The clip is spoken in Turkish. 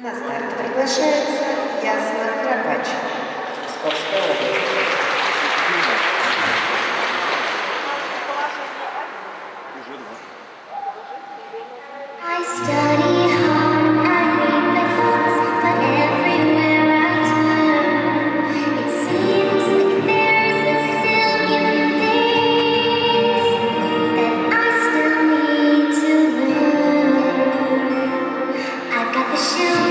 На старт приглашается Ясно-Дракач, Псковская область. I study hard, I read the books, but everywhere I turn, it seems like there's a zillion things that I still need to learn. I've got the shoes.